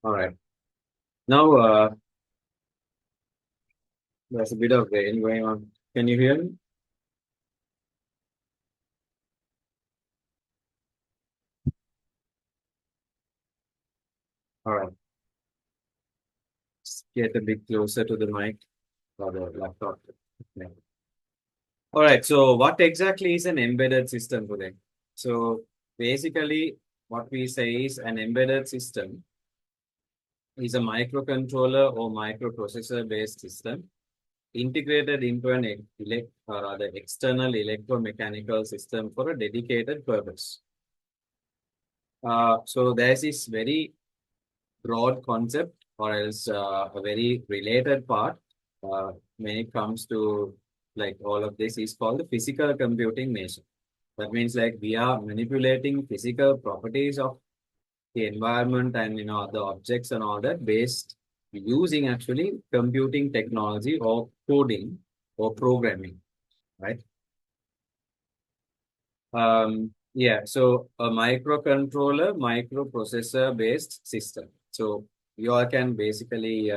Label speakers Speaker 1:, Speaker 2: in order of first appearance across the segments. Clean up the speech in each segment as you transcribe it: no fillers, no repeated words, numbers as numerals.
Speaker 1: All right. Now, there's a bit of rain going on. Can you hear me? All right. Just get a bit closer to the mic or the laptop. Okay. All right. So, what exactly is an embedded system today? So, basically, what we say is an embedded system is a microcontroller or microprocessor based system integrated into an or rather external electromechanical system for a dedicated purpose. So, there's this very broad concept or else a very related part when it comes to like all of this is called the physical computing nature. That means like we are manipulating physical properties of the environment and the objects and all that based using actually computing technology or coding or programming, right? Yeah, so a microcontroller, microprocessor based system. So you all can basically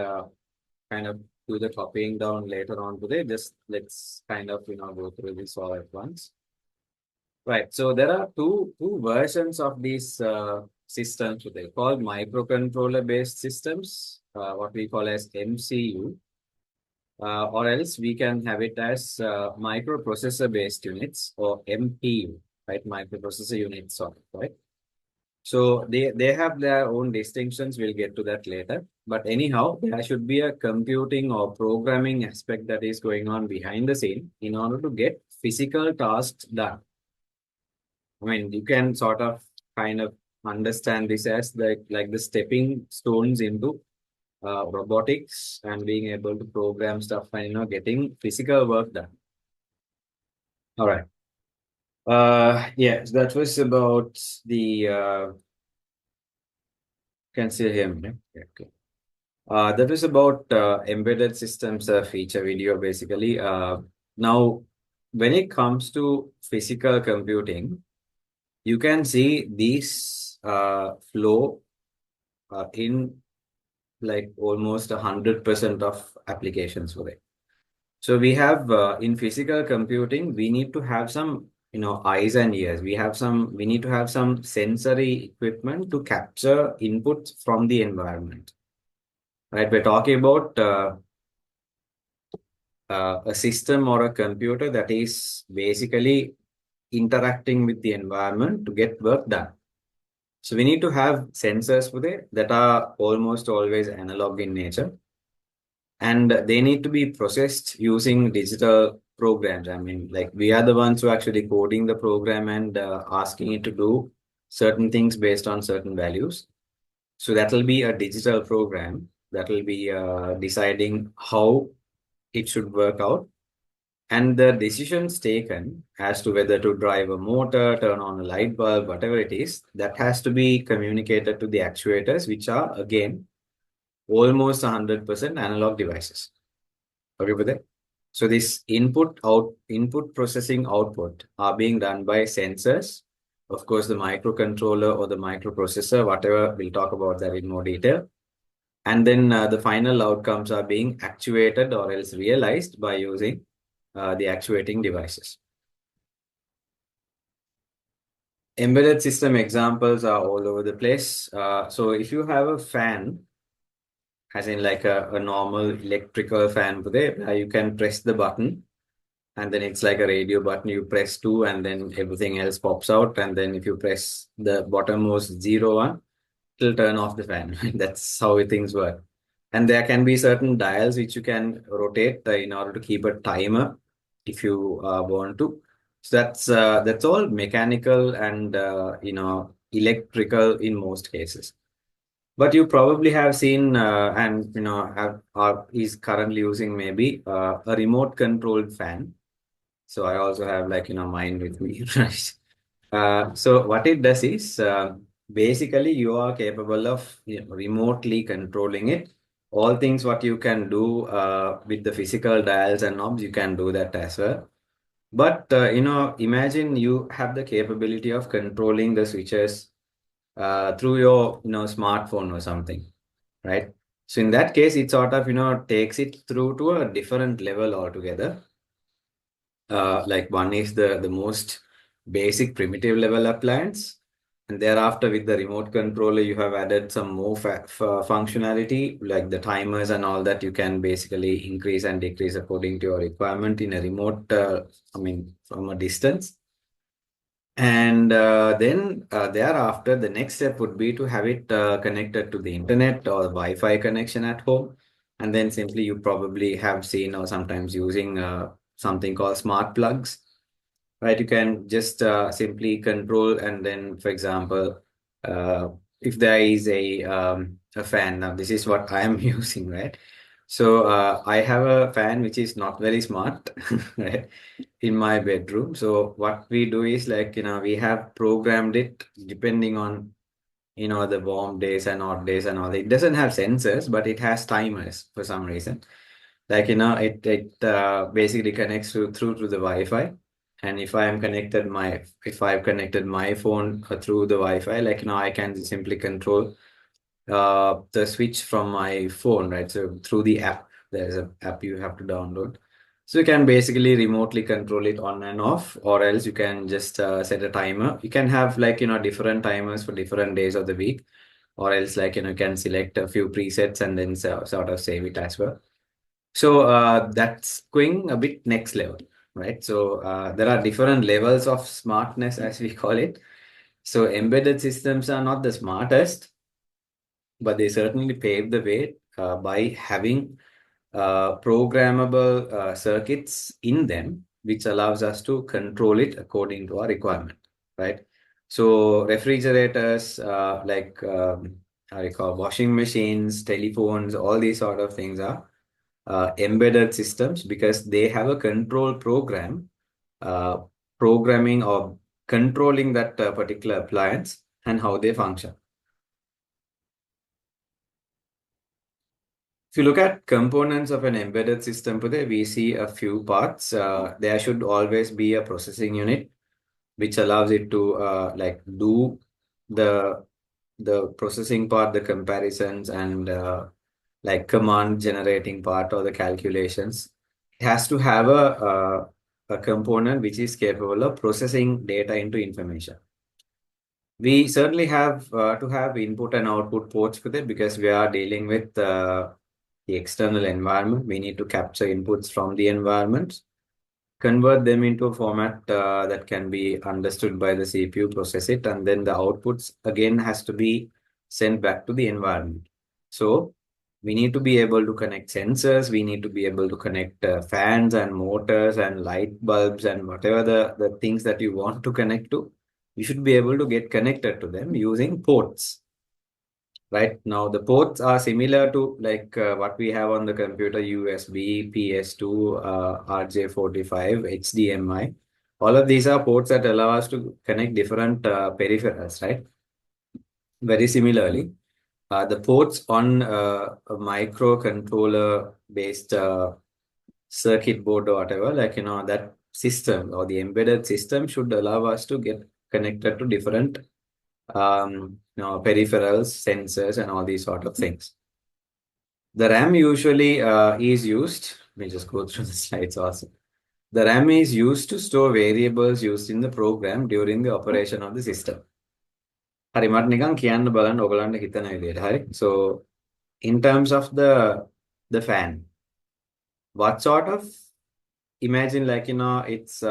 Speaker 1: kind of do the copying down later on today. Just let's kind of go through this all at once. Right. So there are two versions of these systems today called microcontroller based systems, what we call as MCU, or else we can have it as microprocessor based units or MPU, right? Microprocessor units, sort of, right? So they have their own distinctions. We'll get to that later. But anyhow, there should be a computing or programming aspect that is going on behind the scene in order to get physical tasks done. I mean, you can sort of kind of understand this as the stepping stones into robotics and being able to program stuff and getting physical work done. All right. Yeah, so that was about the can still hear me, right? Yeah, okay. That was about embedded systems feature video basically. Now, when it comes to physical computing, you can see these flow in like almost 100% of applications for it. So we have in physical computing, we need to have some eyes and ears. We need to have some sensory equipment to capture inputs from the environment. Right? We're talking about a system or a computer that is basically interacting with the environment to get work done. So we need to have sensors for it that are almost always analog in nature, and they need to be processed using digital programs. I mean, like we are the ones who are actually coding the program and asking it to do certain things based on certain values. So that will be a digital program that will be deciding how it should work out. And the decisions taken as to whether to drive a motor, turn on a light bulb, whatever it is, that has to be communicated to the actuators, which are again almost 100% analog devices. Okay with it? So this input processing output are being done by sensors. Of course, the microcontroller or the microprocessor, whatever, we'll talk about that in more detail. And then the final outcomes are being actuated or else realized by using the actuating devices. Embedded system examples are all over the place. So if you have a fan, as in like a normal electrical fan, you can press the button and then it's like a radio button. You press two and then everything else pops out. And then if you press the bottommost zero one, it'll turn off the fan. That's how things work. And there can be certain dials which you can rotate in order to keep a timer if you want to. So that's all mechanical and electrical in most cases. But you probably have seen and have or is currently using maybe a remote controlled fan. So I also have like mine with me, right? So what it does is basically you are capable of remotely controlling it. All things what you can do with the physical dials and knobs, you can do that as well. But imagine you have the capability of controlling the switches through your smartphone or something. right? So in that case, it sort of, takes it through to a different level altogether. Like one is the most basic primitive level appliance, and thereafter with the remote controller you have added some more functionality like the timers and all that. You can basically increase and decrease according to your requirement in a remote, I mean from a distance. And then thereafter, the next step would be to have it connected to the internet or Wi-Fi connection at home. And then simply you probably have seen or sometimes using something called smart plugs, right? You can just simply control and then, for example, uh, if there is a fan, now this is what I am using, right? So I have a fan which is not very smart, right, in my bedroom. So what we do is like, we have programmed it depending on, the warm days and hot days and all. It doesn't have sensors, but it has timers for some reason. Like, it basically connects through to the Wi-Fi. And if I've connected my phone through the Wi-Fi, like, I can simply control the switch from my phone, right? So through the app, there's an app you have to download. So you can basically remotely control it on and off, or else you can just set a timer. You can have like, different timers for different days of the week, or else like, you can select a few presets and then sort of save it as well. So that's going a bit next level, right? So there are different levels of smartness, as we call it. So embedded systems are not the smartest, but they certainly pave the way by having programmable circuits in them, which allows us to control it according to our requirement, right? So refrigerators, like how do you call washing machines, telephones, all these sort of things are embedded systems because they have a control program, uh, programming or controlling that particular appliance and how they function. If you look at components of an embedded system today, we see a few parts. There should always be a processing unit, which allows it to like do the processing part, the comparisons, and like command generating part or the calculations. It has to have a component which is capable of processing data into information. We certainly have to have input and output ports with it because we are dealing with the external environment. We need to capture inputs from the environment, convert them into a format that can be understood by the CPU, process it, and then the outputs again has to be sent back to the environment. So we need to be able to connect sensors, we need to be able to connect fans and motors and light bulbs and whatever the things that you want to connect to. You should be able to get connected to them using ports. Right now, the ports are similar to like what we have on the computer: USB, PS2, RJ45, HDMI. All of these are ports that allow us to connect different peripherals, right? Very similarly, the ports on a microcontroller based circuit board or whatever, like, that system or the embedded system should allow us to get connected to different peripherals, sensors, and all these sort of things. The RAM usually is used. Let me just go through the slides also. The RAM is used to store variables used in the program during the operation of the system. හරි මට නිකන් කියන්න බලන්න ඔයගලන්ට හිතන විදියට. හරි. So in terms of the fan, what sort of imagine, like, it's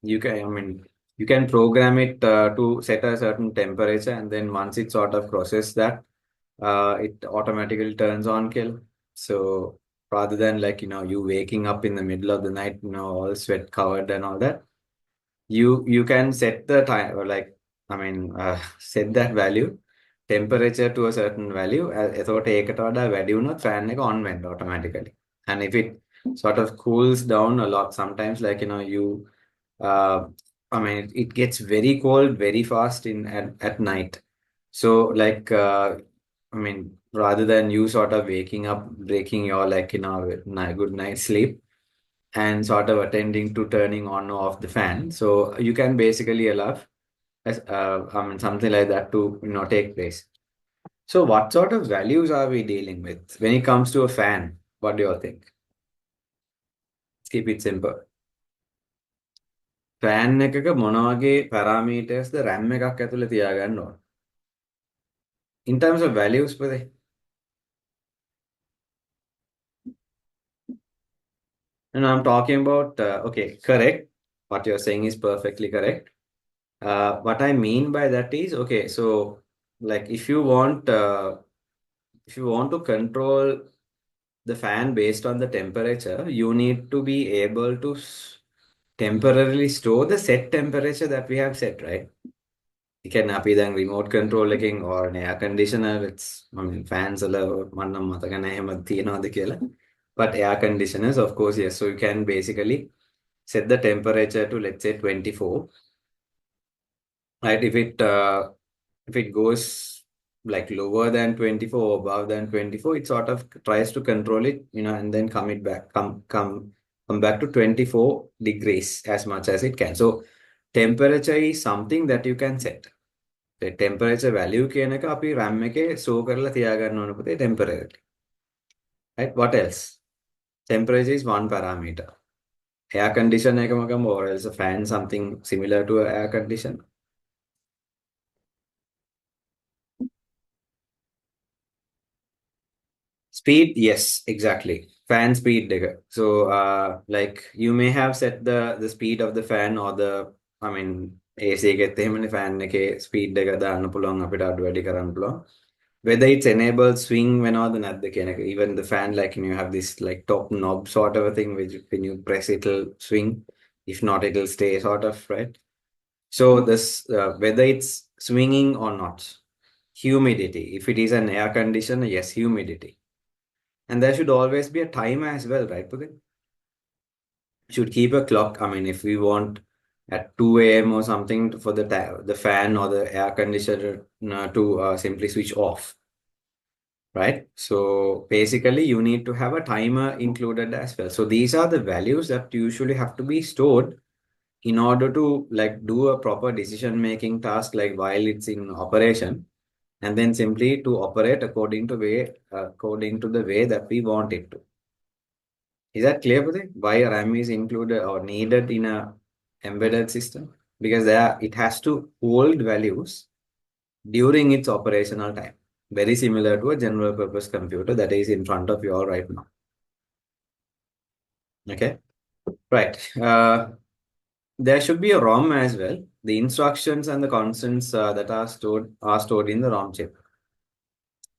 Speaker 1: you can, I mean, you can program it to set a certain temperature, and then once it sort of crosses that, it automatically turns on kill. So rather than like, you waking up in the middle of the night, all sweat covered and all that, you can set the time, or like, I mean, set that value temperature to a certain value. එතකොට ඒකට වඩා වැඩි වුණොත් fan එක on වෙන්න automatically. And if it sort of cools down a lot, sometimes like, uh, I mean, it gets very cold very fast at night. So like, I mean, rather than you sort of waking up, breaking your like, good night sleep and sort of attending to turning on or off the fan. So you can basically allow, I mean, something like that to, take place. So what sort of values are we dealing with when it comes to a fan? What do you all think? Keep it simple. Fan එකක මොන වගේ parameters ද RAM එකක් ඇතුලේ තියාගන්න ඕන? In terms of values, පුතේ. And I'm talking about, okay, correct. What you're saying is perfectly correct. What I mean by that is, okay, so like if you want to control the fan based on the temperature, you need to be able to temporarily store the set temperature that we have set, right? You can අපි දැන් remote control එකකින් or an air conditioner, it's I mean fans වල මම නම් මතක නැහැ එහෙම තියනවාද කියලා. But air conditioners, of course, yes. So you can basically set the temperature to, let's say, 24, right? If it goes like lower than 24 or above than 24, it sort of tries to control it, and then come back to 24 degrees as much as it can. So temperature is something that you can set. The temperature value කියන එක අපි RAM එකේ store කරලා තියාගන්න ඕන පුතේ temporarily. Right? What else? Temperature is one parameter. Air conditioner එකම ගමු, or else a fan, something similar to an air conditioner. Speed, yes, exactly. Fan speed එක. So like you may have set the speed of the fan or I mean AC එකෙත් එහෙමනේ fan එකේ speed එක දාන්න පුළුවන් අපිට අඩු වැඩි කරන්න පුළුවන්. Whether it's enabled swing when or the නැද්ද කියන එක. Even the fan, like you have this like top knob sort of a thing which when you press it'll swing. If not, it'll stay sort of, right? So this whether it's swinging or not. Humidity. If it is an air conditioner, yes, humidity. And there should always be a timer as well, right? Pudin? Should keep a clock. I mean, if we want at 2 a.m. or something for the fan or the air conditioner to simply switch off, right? So basically, you need to have a timer included as well. So these are the values that usually have to be stored in order to like do a proper decision making task, like while it's in operation, and then simply to operate according to the way that we want it to. Is that clear, Pratik? Why RAM is included or needed in a embedded system? Because it has to hold values during its operational time. Very similar to a general purpose computer that is in front of you all right now. Okay, right. There should be a ROM as well. The instructions and the constants that are stored in the ROM chip.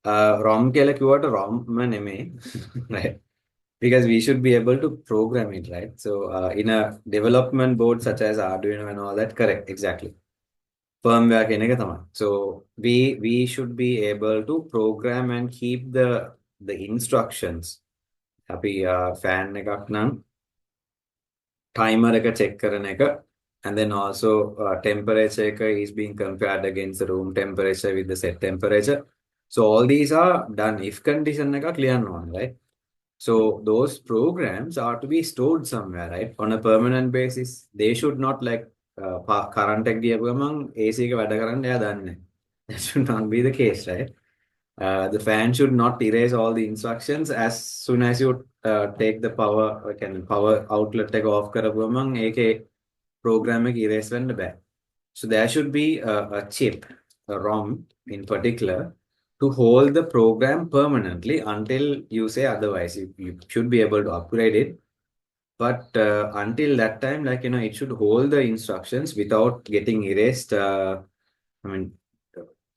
Speaker 1: ROM කියලා කිව්වට ROM නෙමෙයි, right? Because we should be able to program it, right? So in a development board such as Arduino and all that, correct, exactly. Firmware කියන එක තමයි. So we should be able to program and keep the instructions. අපි fan එකක් නම් timer එක check කරන එක, and then also temperature එක is being compared against the room temperature with the set temperature. So all these are done if condition එකක් ලියන්න ඕන, right? So those programs are to be stored somewhere, right? On a permanent basis. They should not like current එක ගියපු ගමන් AC එක වැඩ කරන්න එයා දන්නේ නැහැ. That should not be the case, right? The fan should not erase all the instructions as soon as you take the power outlet එක off කරපු ගමන් ඒකේ program එක erase වෙන්න බෑ. So there should be a chip, a ROM in particular, to hold the program permanently until you say otherwise. You should be able to upgrade it. But until that time, like, it should hold the instructions without getting erased. I mean,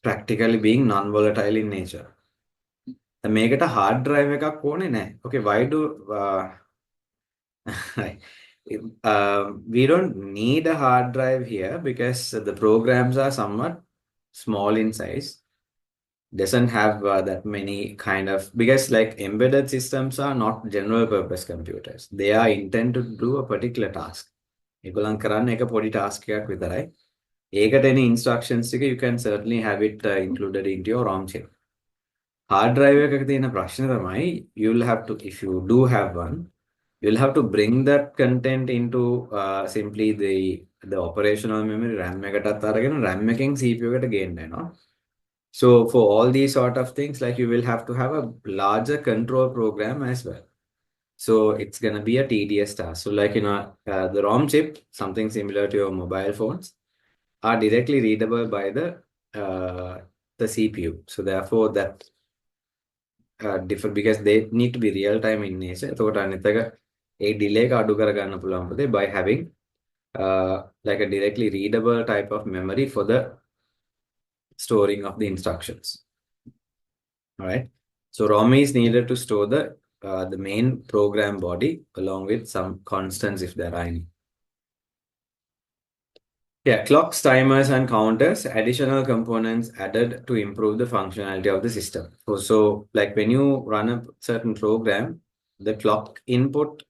Speaker 1: practically being non-volatile in nature. මේකට hard drive එකක් ඕනේ නැහැ. Okay, why do we don't need a hard drive here because the programs are somewhat small in size. Doesn't have that many kind of, because like embedded systems are not general purpose computers. They are intended to do a particular task. ඒගොල්ලන් කරන්නේ එක පොඩි task එකක් විතරයි. ඒකට එන instructions ටික you can certainly have it included into your ROM chip. Hard drive එකක තියෙන ප්‍රශ්නේ තමයි, you'll have to, if you do have one, you'll have to bring that content into simply the operational memory RAM එකටත් අරගෙන RAM එකෙන් CPU එකට ගේන්න වෙනවා. So for all these sort of things, like you will have to have a larger control program as well. So it's gonna be a tedious task. So like the ROM chip, something similar to your mobile phones, are directly readable by the CPU. So therefore that differ because they need to be real time in nature. එතකොට අනිත් එක ඒ delay එක අඩු කරගන්න පුළුවන් පුතේ by having like a directly readable type of memory for the storing of the instructions. All right. So ROM is needed to store the main program body along with some constants if there are any. Yeah, clocks, timers, and counters, additional components added to improve the functionality of the system. So like when you run a certain program, the clock input,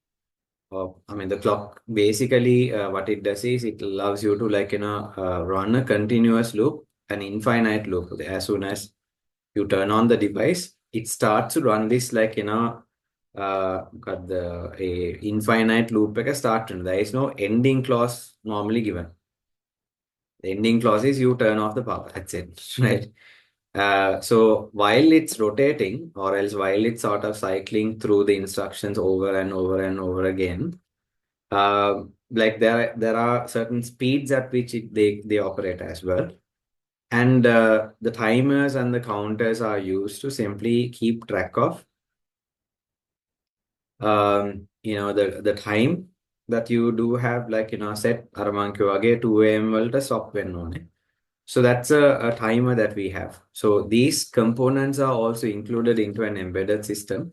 Speaker 1: the clock basically what it does is it allows you to run a continuous loop, an infinite loop. As soon as you turn on the device, it starts to run this got a infinite loop like a start. There is no ending clause normally given. The ending clause is you turn off the power. That's it, right? So while it's rotating, or else while it's sort of cycling through the instructions over and over and over again, like there are certain speeds at which they operate as well. And the timers and the counters are used to simply keep track of the time that you do have set අර මං කිව්වා වගේ 2 am වලට stop වෙන්න ඕනේ. So that's a timer that we have. So these components are also included into an embedded system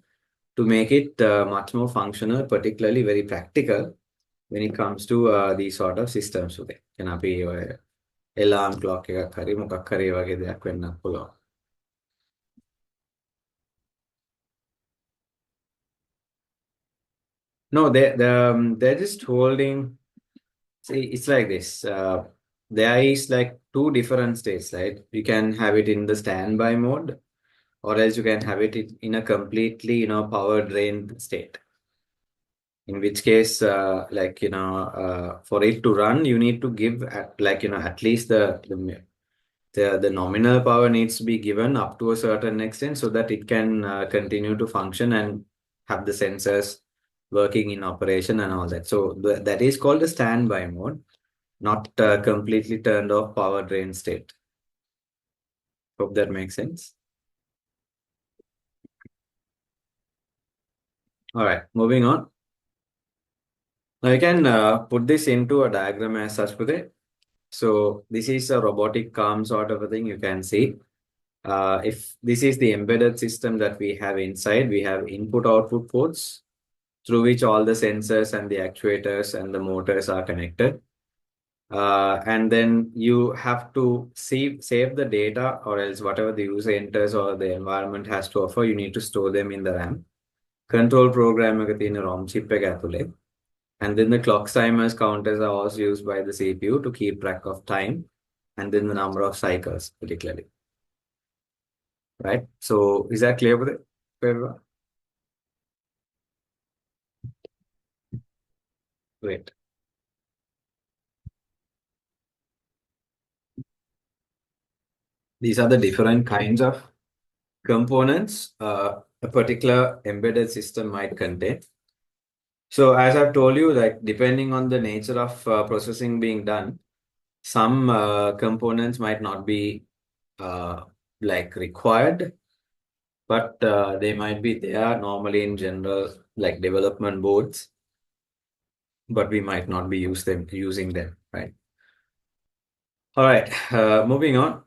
Speaker 1: to make it much more functional, particularly very practical when it comes to these sort of systems. Can අපි ඔය alarm clock එකක් හරි මොකක් හරි වගේ දෙයක් වෙන්නත් පුළුවන්. No, they're just holding. See, it's like this. There is like two different states, right? You can have it in the standby mode, or else you can have it in a completely, power drained state. In which case, for it to run, you need to give at least the nominal power needs to be given up to a certain extent so that it can continue to function and have the sensors working in operation and all that. So that is called the standby mode, not completely turned off power drain state. Hope that makes sense. All right, moving on. Now you can put this into a diagram as such with it. So this is a robotic arm sort of a thing you can see. If this is the embedded system that we have inside, we have input-output ports through which all the sensors and the actuators and the motors are connected. And then you have to save the data, or else whatever the user enters or the environment has to offer, you need to store them in the RAM. Control program එක තියෙන ROM chip එක ඇතුලේ. And then the clock timers counters are also used by the CPU to keep track of time and then the number of cycles particularly. Right? So is that clear with it? Great. These are the different kinds of components a particular embedded system might contain. So as I've told you, like depending on the nature of processing being done, some components might not be like required, but they might be there normally in general like development boards, but we might not be using them, right? All right, moving on.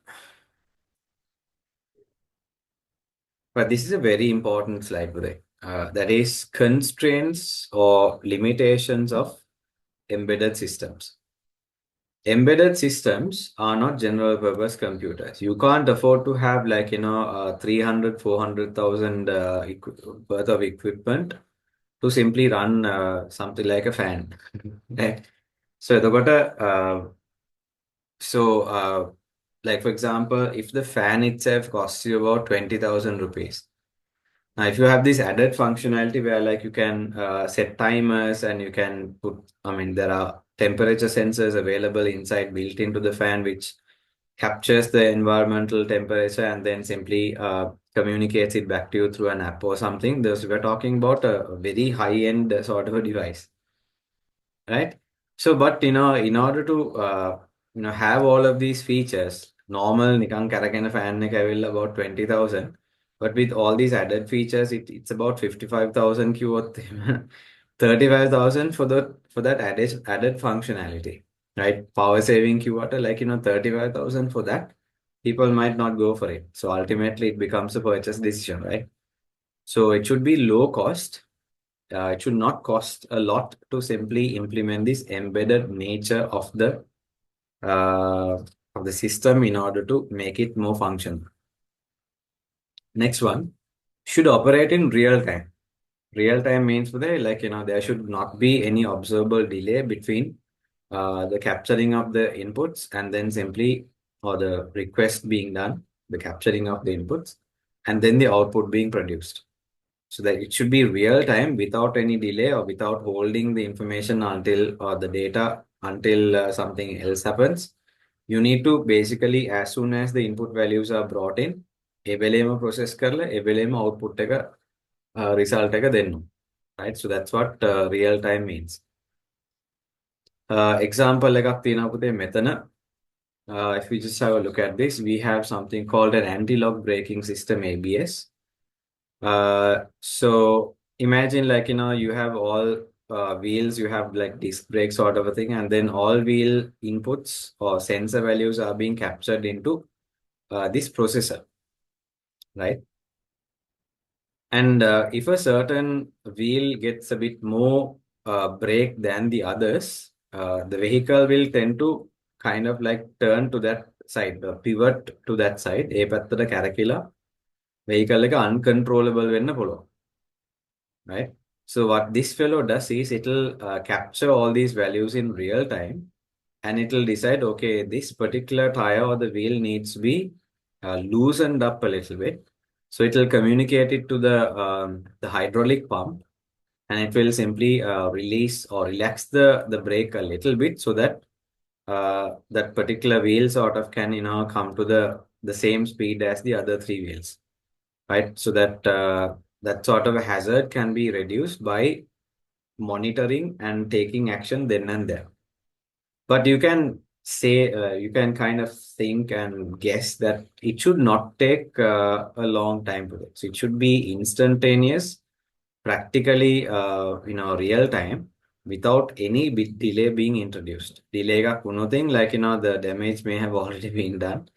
Speaker 1: But this is a very important slide today. That is constraints or limitations of embedded systems. Embedded systems are not general purpose computers. You can't afford to have 300, 400,000 worth of equipment to simply run something like a fan. Right? So like for example, if the fan itself costs you about 20,000 rupees. Now, if you have this added functionality where like you can set timers and you can put, there are temperature sensors available inside built into the fan, which captures the environmental temperature and then simply communicates it back to you through an app or something. Thus, we're talking about a very high-end sort of a device, right? So, but in order to have all of these features, normal නිකන් කරගෙන fan එක ඇවිල්ලා about 20,000, but with all these added features, it's about 55,000 කිව්වොත් 35,000 for that added functionality, right? Power saving කිව්වට like 35,000 for that, people might not go for it. So ultimately, it becomes a purchase decision, right? So it should be low cost. It should not cost a lot to simply implement this embedded nature uh, of the system in order to make it more functional. Next one, should operate in real time. Real time means there should not be any observable delay between the capturing of the inputs and then simply or the request being done, the capturing of the inputs, and then the output being produced. So that it should be real time without any delay or without holding the information until or the data until something else happens. You need to basically, as soon as the input values are brought in, ඒ වෙලේම process කරලා ඒ වෙලේම output එක result එක දෙන්න. Right? So that's what real time means. Example එකක් තියෙනවා පුතේ මෙතන. If we just have a look at this, we have something called an anti-lock braking system, ABS. So imagine you have all wheels, you have like disc brake sort of a thing, and then all wheel inputs or sensor values are being captured into this processor, right? And if a certain wheel gets a bit more brake than the others, the vehicle will tend to kind of like turn to that side, pivot to that side. ඒ පැත්තට කැරකිලා vehicle එක uncontrollable වෙන්න පුළුවන්. Right? So what this fellow does is it'll capture all these values in real time and it'll decide, okay, this particular tire or the wheel needs to be loosened up a little bit. So it'll communicate it to the hydraulic pump and it will simply release or relax the brake a little bit so that that particular wheel sort of can, come to the same speed as the other three wheels, right? So that that sort of a hazard can be reduced by monitoring and taking action then and there. But you can say, you can kind of think and guess that it should not take a long time for it. So it should be instantaneous, practically, real time without any bit delay being introduced. Delay ka kuno thing like, the damage may have already been done.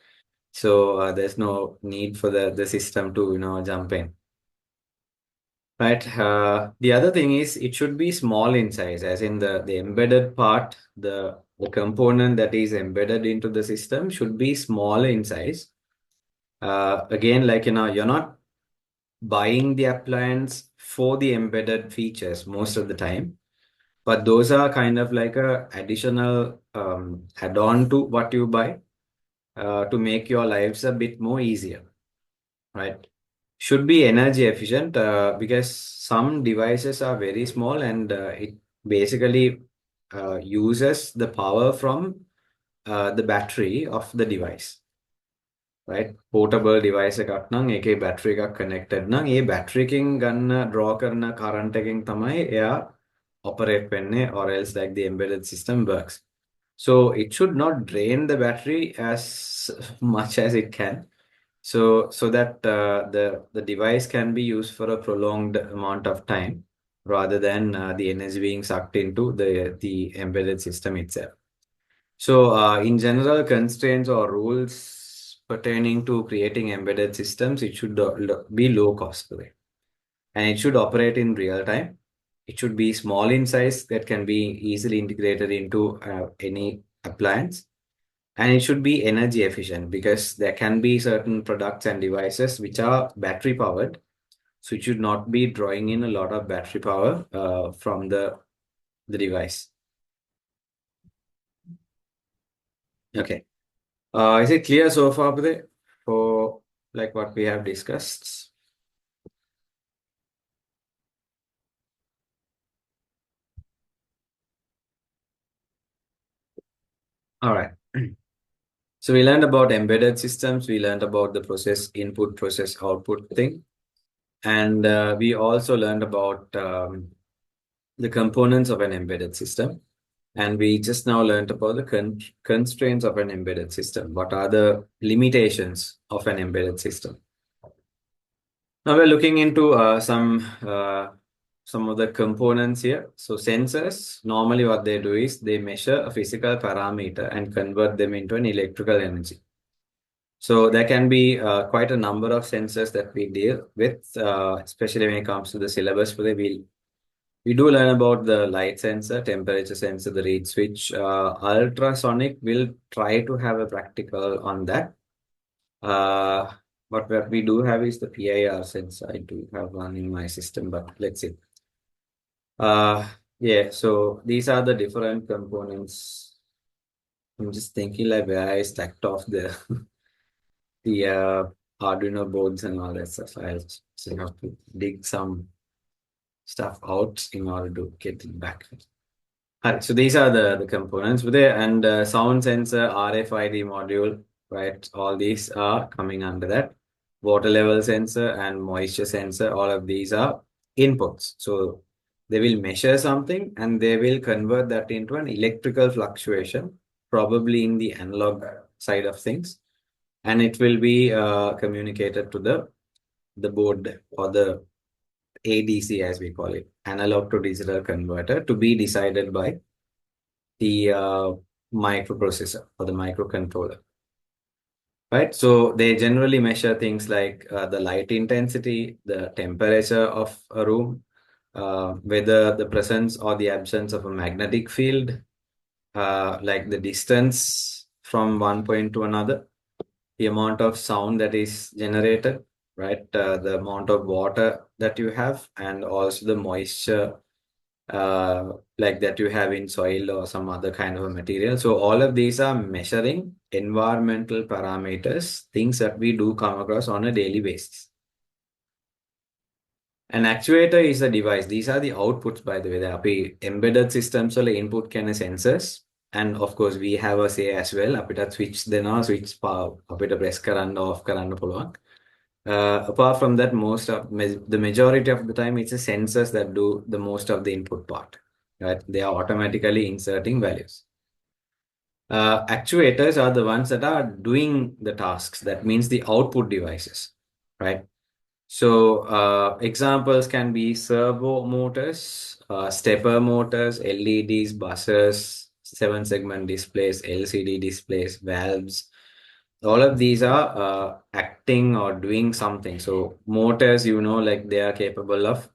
Speaker 1: So there's no need for the system to, jump in. Right. The other thing is it should be small in size, as in the embedded part, the component that is embedded into the system should be small in size. Again, like you're not buying the appliance for the embedded features most of the time, but those are kind of like a additional add-on to what you buy to make your lives a bit more easier, right? Should be energy efficient because some devices are very small and it basically uses the power from the battery of the device, right? Portable device එකක් නම් ඒකේ battery එකක් connected නම් ඒ battery එකෙන් ගන්න draw කරන current එකෙන් තමයි එයා operate වෙන්නේ, or else like the embedded system works. So it should not drain the battery as much as it can, so that the device can be used for a prolonged amount of time rather than the energy being sucked into the embedded system itself. So in general, constraints or rules pertaining to creating embedded systems, it should be low cost for it. And it should operate in real time. It should be small in size that can be easily integrated into any appliance. And it should be energy efficient because there can be certain products and devices which are battery powered. So it should not be drawing in a lot of battery power from the device. Okay. Is it clear so far, Uday, for like what we have discussed? All right. So we learned about embedded systems. We learned about the process input, process output thing. And we also learned about the components of an embedded system. And we just now learned about the constraints of an embedded system. What are the limitations of an embedded system? Now we're looking into some of the components here. So sensors, normally what they do is they measure a physical parameter and convert them into an electrical energy. So there can be quite a number of sensors that we deal with, especially when it comes to the syllabus. For the we do learn about the light sensor, temperature sensor, the reed switch. Ultrasonic will try to have a practical on that. Uh, but what we do have is the PIR sensor. I do have one in my system, but let's see. Yeah, so these are the different components. I'm just thinking like where I stacked off the Arduino boards and all that stuff. I'll just have to dig some stuff out in order to get it back. Alright, so these are the components with it, and sound sensor, RFID module, right? All these are coming under that. Water level sensor and moisture sensor, all of these are inputs. So they will measure something and they will convert that into an electrical fluctuation, probably in the analog side of things. And it will be communicated to the board or the ADC, as we call it, analog to digital converter, to be decided by the microprocessor or the microcontroller, right? So they generally measure things like the light intensity, the temperature of a room, whether the presence or the absence of a magnetic field, like the distance from one point to another, the amount of sound that is generated, right? The amount of water that you have, and also the moisture like that you have in soil or some other kind of a material. So all of these are measuring environmental parameters, things that we do come across on a daily basis. An actuator is a device. These are the outputs, by the way. The embedded systems or input can sensors. And of course, we have a say as well. අපිට switch දෙනවා, switch අපිට press කරන්න off කරන්න පුළුවන්. Apart from that, the majority of the time, it's the sensors that do the most of the input part. Right? They are automatically inserting values. Actuators are the ones that are doing the tasks. That means the output devices, right? So examples can be servo motors, stepper motors, LEDs, buzzers, 7-segment displays, LCD displays, valves. All of these are acting or doing something. So motors, like they are capable of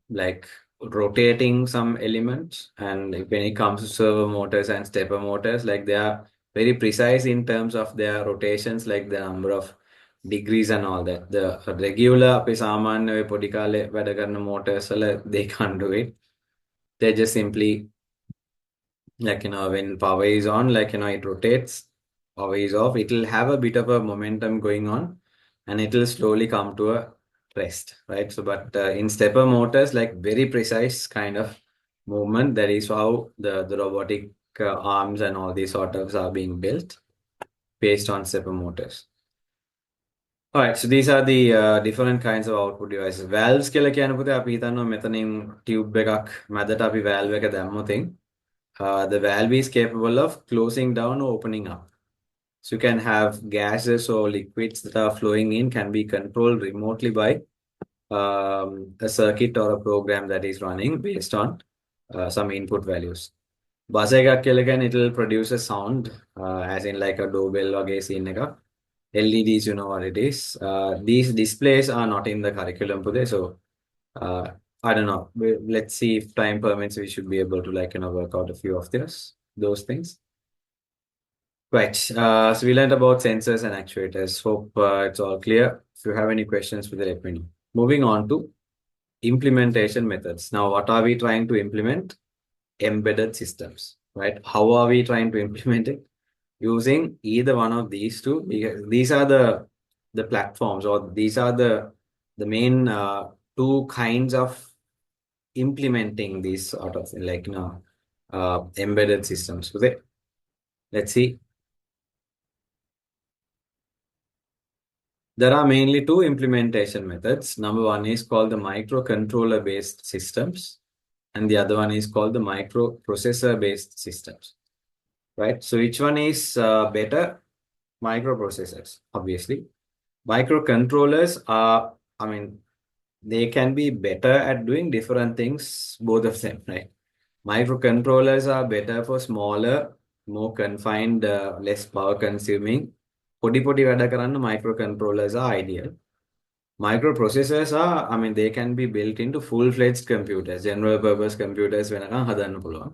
Speaker 1: like rotating some elements. And when it comes to servo motors and stepper motors, like they are very precise in terms of their rotations, like the number of degrees and all that. The regular අපි සාමාන්‍ය ඔය පොඩි කාලේ වැඩ කරන motors වල they can't do it. They just simply like when power is on, like it rotates, power is off, it will have a bit of a momentum going on and it will slowly come to a rest, right? So but in stepper motors, like very precise kind of movement, that is how the robotic arms and all these sort of are being built based on stepper motors. All right, so these are the different kinds of output devices. Valves කියලා කියන පුතේ අපි හිතනවා මෙතනින් tube එකක් මැදට අපි valve එක දැම්මොත් the valve is capable of closing down or opening up. So you can have gases or liquids that are flowing in can be controlled remotely by a circuit or a program that is running based on some input values. Buzzer එකක් කියලා කියන්නේ it will produce a sound as in like a doorbell වගේ scene එකක්. LEDs, you know what it is. These displays are not in the curriculum today, so I don't know. Let's see if time permits, we should be able to work out a few of those things. Right. So we learned about sensors and actuators. Hope it's all clear. If you have any questions, please let me know. Moving on to implementation methods. Now, what are we trying to implement? Embedded systems, right? How are we trying to implement it? Using either one of these two. These are the platforms, or these are the main two kinds of implementing these sort of embedded systems. So let's see. There are mainly two implementation methods. Number one is called the microcontroller based systems, and the other one is called the microprocessor based systems. Right. So which one is better? Microprocessors, obviously. Microcontrollers are, I mean, they can be better at doing different things, both of them, right? Microcontrollers are better for smaller, more confined, less power consuming. පොඩි වැඩ කරන්න microcontrollers are ideal. Microprocessors are, I mean, they can be built into full-fledged computers, general purpose computers වෙනකන් හදන්න පුළුවන්.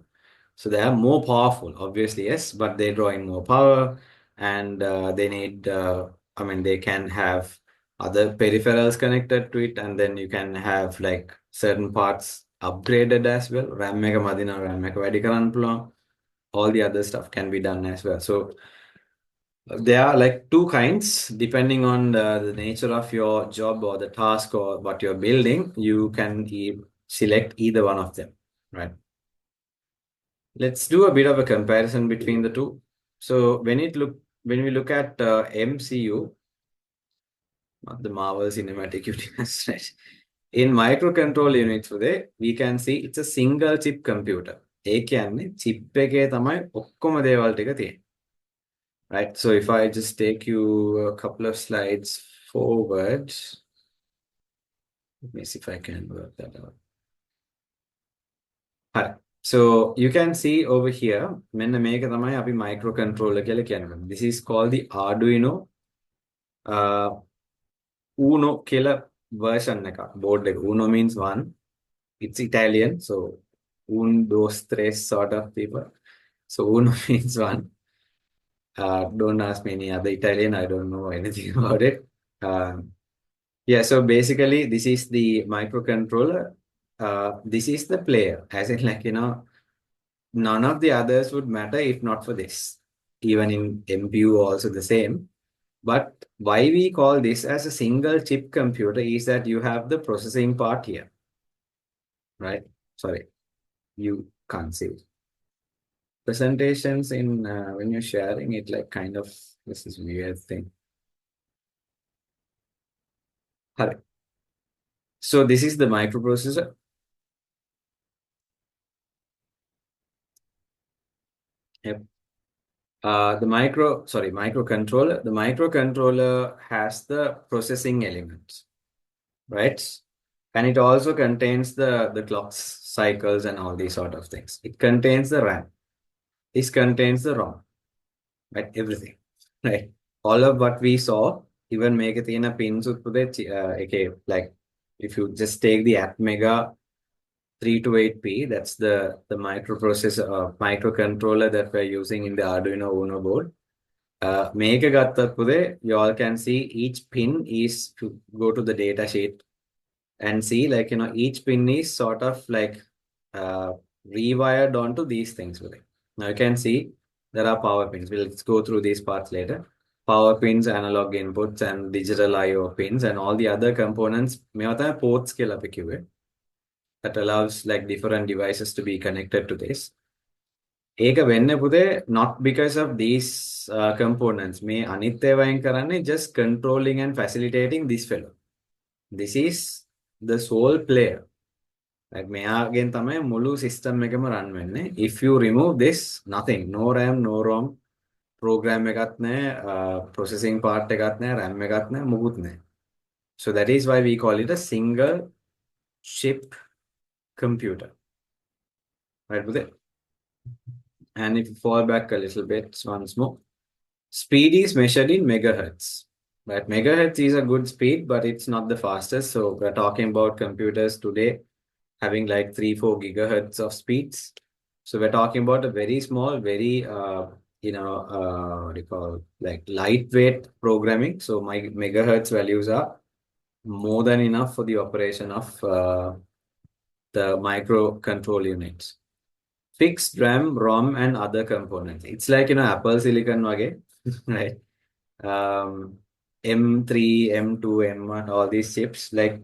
Speaker 1: So they are more powerful, obviously, yes, but they draw in more power and they need, I mean, they can have other peripherals connected to it, and then you can have like certain parts upgraded as well. RAM එක මදිනවා, RAM එක වැඩි කරන්න පුළුවන්. All the other stuff can be done as well. So there are like two kinds, depending on the nature of your job or the task or what you're building, you can select either one of them, right? Let's do a bit of a comparison between the two. So when we look at MCU, not the Marvel Cinematic Universe, right? In microcontrol units today, we can see it's a single chip computer. ඒ කියන්නේ chip එකේ තමයි ඔක්කොම දේවල් ටික තියෙන්නේ. Right? So if I just take you a couple of slides forward, let me see if I can work that out. Hi. So you can see over here, මෙන්න මේක තමයි අපි microcontroller කියලා කියන්නේ. This is called the Arduino Uno කියලා version එක. Board එක. Uno means one. It's Italian, so un, dos, tres sort of people. So Uno means one. Don't ask me any other Italian. I don't know anything about it. Yeah, so basically this is the microcontroller. This is the player. As in like, none of the others would matter if not for this. Even in MPU also the same. But why we call this as a single chip computer is that you have the processing part here. Right? Sorry, you can't see it. Presentations in when you're sharing it, like kind of this is weird thing. So this is the microprocessor. Yep. Microcontroller. The microcontroller has the processing elements, right? And it also contains the clocks, cycles, and all these sort of things. It contains the RAM. This contains the ROM, right? Everything, right? All of what we saw, even make it in a pins okay, like if you just take the Atmega 328P, that's the microprocessor microcontroller that we're using in the Arduino Uno board. Make a gattapude, you all can see each pin is to go to the data sheet and see like each pin is sort of like rewired onto these things with it. Now you can see there are power pins. We'll go through these parts later. Power pins, analog inputs, and digital I/O pins, and all the other components. Ports that allows like different devices to be connected to this. ඒක වෙන්න පුතේ not because of these components. මේ අනිත් ඒවායින් කරන්නේ just controlling and facilitating this fellow. This is the sole player. Like මෙයාගෙන් තමයි මුළු system එකම run වෙන්නේ. If you remove this, nothing. No RAM, no ROM. Program එකක් නැහැ, processing part එකක් නැහැ, RAM එකක් නැහැ, මුකුත් නැහැ. So that is why we call it a single chip computer. Right with it? And if you fall back a little bit once more, speed is measured in megahertz. Right? Megahertz is a good speed, but it's not the fastest. So we're talking about computers today having like 3-4 gigahertz of speeds. So we're talking about a very small, very what do you call, like lightweight programming. So my megahertz values are more than enough for the operation of the microcontrol units. Fixed RAM, ROM, and other components. It's like Apple Silicon wage, right? M3, M2, M1, all these chips, like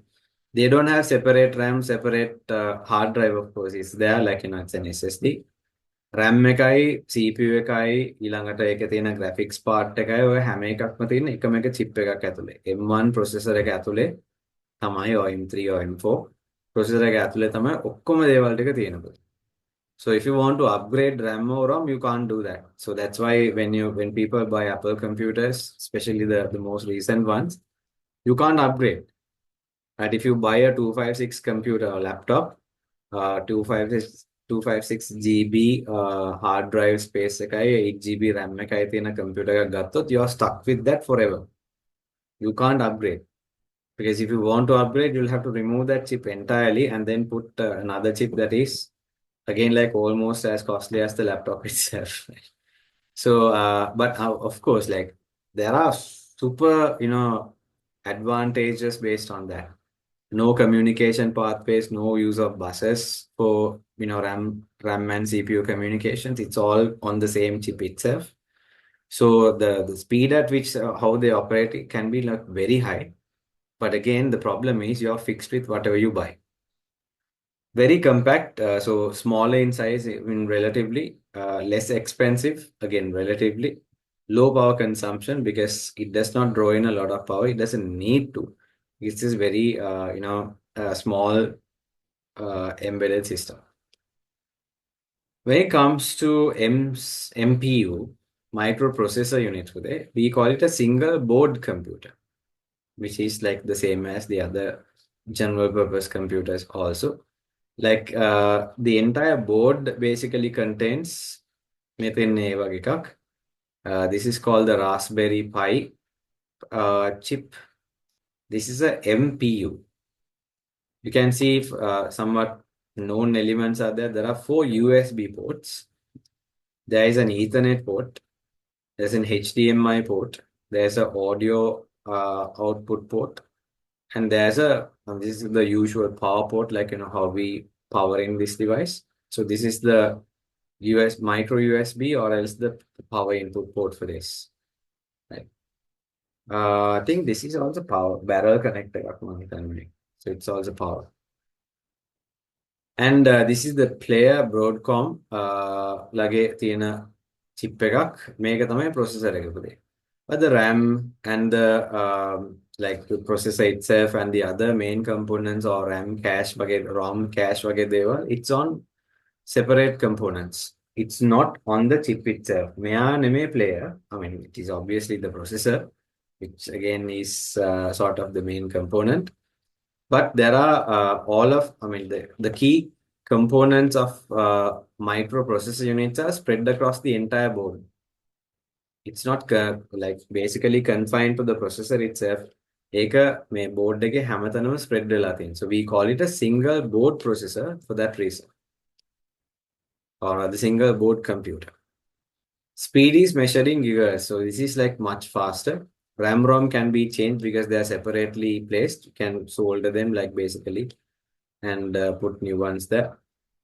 Speaker 1: they don't have separate RAM, separate hard drive, of course. It's there, like it's an SSD. RAM එකයි CPU එකයි ඊළඟට ඒකේ තියෙන graphics part එකයි ඔය හැම එකක්ම තියෙන එකම එක chip එකක් ඇතුලේ. M1 processor එක ඇතුලේ තමයි or M3 or M4 processor එක ඇතුලේ තමයි ඔක්කොම දේවල් ටික තියෙන්නේ. So if you want to upgrade RAM or ROM, you can't do that. So that's why when people buy Apple computers, especially the most recent ones, you can't upgrade. And if you buy a 256 computer or laptop, 256 GB hard drive space එකයි 8 GB RAM එකයි තියෙන computer එකක් ගත්තොත් you are stuck with that forever. You can't upgrade. Because if you want to upgrade, you'll have to remove that chip entirely and then put another chip that is again like almost as costly as the laptop itself. So, but of course, like there are super, advantages based on that. No communication pathways, no use of buses for RAM and CPU communications. It's all on the same chip itself. So the speed at which how they operate it can be like very high. But again, the problem is you're fixed with whatever you buy. Very compact, so smaller in size, in relatively less expensive, again, relatively low power consumption because it does not draw in a lot of power. It doesn't need to. It's just very, small embedded system. When it comes to MPU, microprocessor unit today, we call it a single board computer, which is like the same as the other general purpose computers also. Like the entire board basically contains methane වගේ එකක්. This is called the Raspberry Pi chip. This is a MPU. You can see if, somewhat known elements are there. There are 4 USB ports. There is an Ethernet port. There's an HDMI port. There's an audio output port. And there's this is the usual power port, like, how we power in this device. So this is the micro USB or else the power input port for this. Right. I think this is also power barrel connector. So it's also power. And this is the player Broadcom ලගේ තියෙන chip එකක්. මේක තමයි processor එක පුතේ. But the RAM and the like the processor itself and the other main components or RAM cache වගේ ROM cache වගේ දේවල්, it's on separate components. It's not on the chip itself. මෙයා නෙමේ player. I mean, it is obviously the processor, which again is sort of the main component. But there are the key components of microprocessor units are spread across the entire board. It's not like basically confined to the processor itself. ඒක මේ board එකේ හැමතැනම spread වෙලා තියෙනවා. So we call it a single board processor for that reason. Or the single board computer. Speed is measured in gigahertz. So this is like much faster. RAM ROM can be changed because they are separately placed. You can solder them like basically and put new ones there.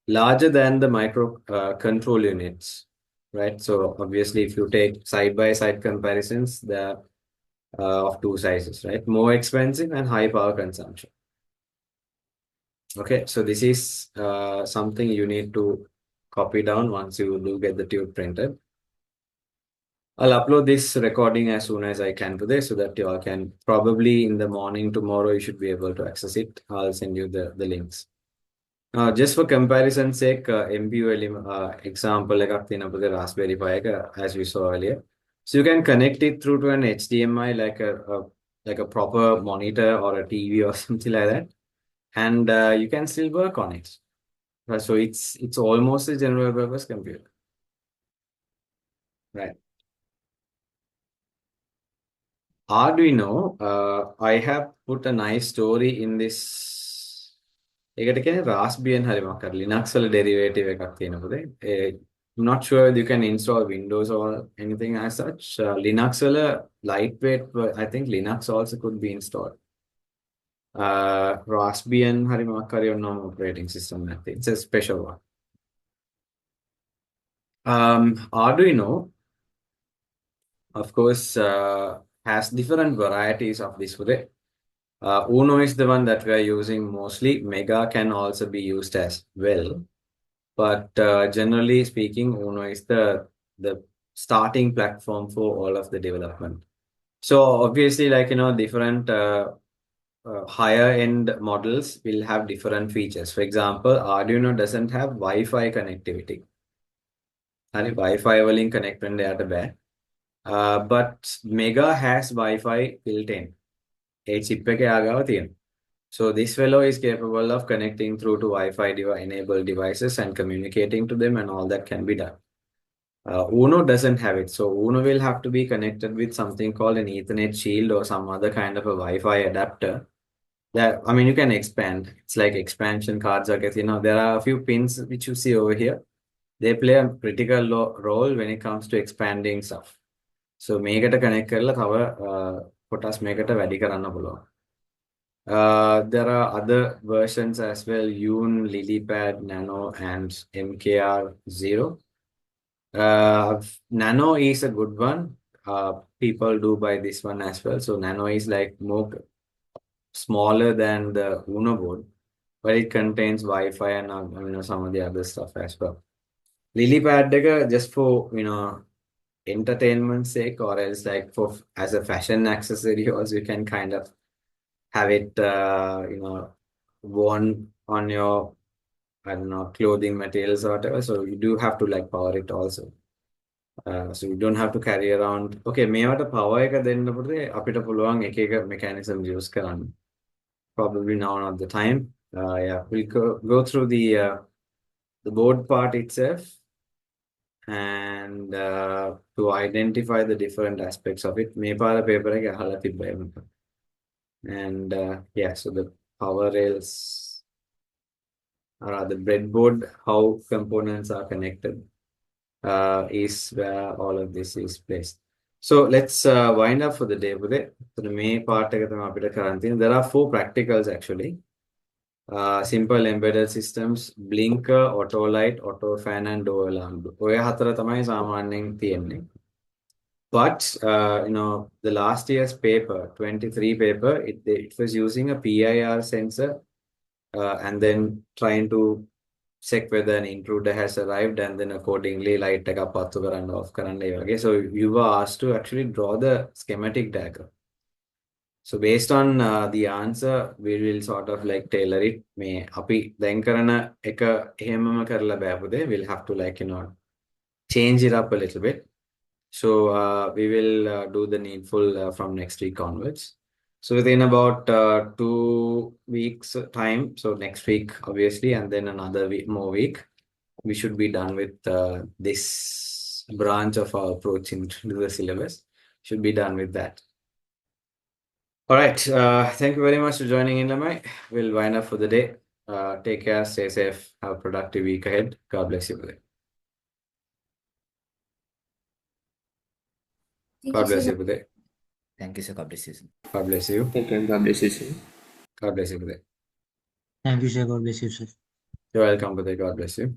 Speaker 1: Larger than the micro control units, right? So obviously if you take side-by-side comparisons, they're of two sizes, right? More expensive and high power consumption. Okay, so this is something you need to copy down once you do get the tube printed. I'll upload this recording as soon as I can today so that you all can probably in the morning tomorrow you should be able to access it. I'll send you the links. Just for comparison's sake, MPU example එකක් තියෙනවා අපේ Raspberry Pi එක, as we saw earlier. So you can connect it through to an HDMI like a proper monitor or a TV or something like that, and you can still work on it. So it's almost a general purpose computer, right? Arduino, I have put a nice story in this. ඒකට කියන්නේ Raspbian හරි මොකක් හරි Linux වල derivative එකක් තියෙනවා පුතේ. I'm not sure if you can install Windows or anything as such. Linux වල lightweight, I think Linux also could be installed. Raspbian හරි මොකක් හරි ඔන්න operating system එකක් තියෙනවා. It's a special one. Arduino, of course, has different varieties of this today. Uno is the one that we are using mostly. Mega can also be used as well. But generally speaking, Uno is the starting platform for all of the development. So obviously, like different higher end models will have different features. For example, Arduino doesn't have Wi-Fi connectivity. හරි Wi-Fi වලින් connect වෙන්න යට බෑ. But Mega has Wi-Fi built in. A chip එක යාගාව තියෙනවා. So this fellow is capable of connecting through to Wi-Fi enabled devices and communicating to them, and all that can be done. Uno doesn't have it. So Uno will have to be connected with something called an Ethernet shield or some other kind of a Wi-Fi adapter. That, I mean, you can expand. It's like expansion cards, I guess. There are a few pins which you see over here. They play a critical role when it comes to expanding stuff. So මේකට connect කරලා තව කොටස් මේකට වැඩි කරන්න පුළුවන්. There are other versions as well, Yoon, Lilypad, Nano, and MKR0. Nano is a good one. People do buy this one as well. So Nano is like more smaller than the Uno board, but it contains Wi-Fi and some of the other stuff as well. Lilypad just for entertainment sake, or else like for as a fashion accessory also, you can kind of have it worn on your, I don't know, clothing materials or whatever. So you do have to like power it also. So you don't have to carry around. Okay, මේවට power එක දෙන්න පුතේ අපිට පුළුවන් එක එක mechanism use කරන්න. Probably now not the time. Yeah, we'll go through the board part itself, and to identify the different aspects of it. මේ පාර paper එක අහලා තිබ්බා එහෙම. And yeah, so the power rails, or the breadboard, how components are connected, is where all of this is placed. So let's wind up for the day with it. So the main part එක තමයි අපිට කරන්න තියෙන්නේ. There are 4 practicals actually. Simple embedded systems, blinker, auto light, auto fan, and door alarm. ඔය හතර තමයි සාමාන්‍යයෙන් තියෙන්නේ. But the last year's paper, 23 paper, it was using a PIR sensor and then trying to check whether an intruder has arrived, and then accordingly light එක පත්තු කරන්න off කරන්න ඒ වගේ. So you were asked to actually draw the schematic diagram. So based on the answer, we will sort of like tailor it. මේ අපි දැන් කරන එක එහෙමම කරලා බෑපුදේ. We'll have to like change it up a little bit. So we will do the needful from next week onwards. So within about 2 weeks time, so next week obviously, and then another more week, we should be done with this branch of our approach into the syllabus. Should be done with that. All right. Thank you very much for joining in, Lamai. We'll wind up for the day. Take care, stay safe, have a productive week ahead. God bless you. God bless you.
Speaker 2: Thank you, sir. God bless you.
Speaker 1: God bless you.
Speaker 3: Thank you. God bless you, sir.
Speaker 1: God bless you.
Speaker 4: Thank you, sir. God bless you, sir.
Speaker 1: You're welcome, Buddha. God bless you.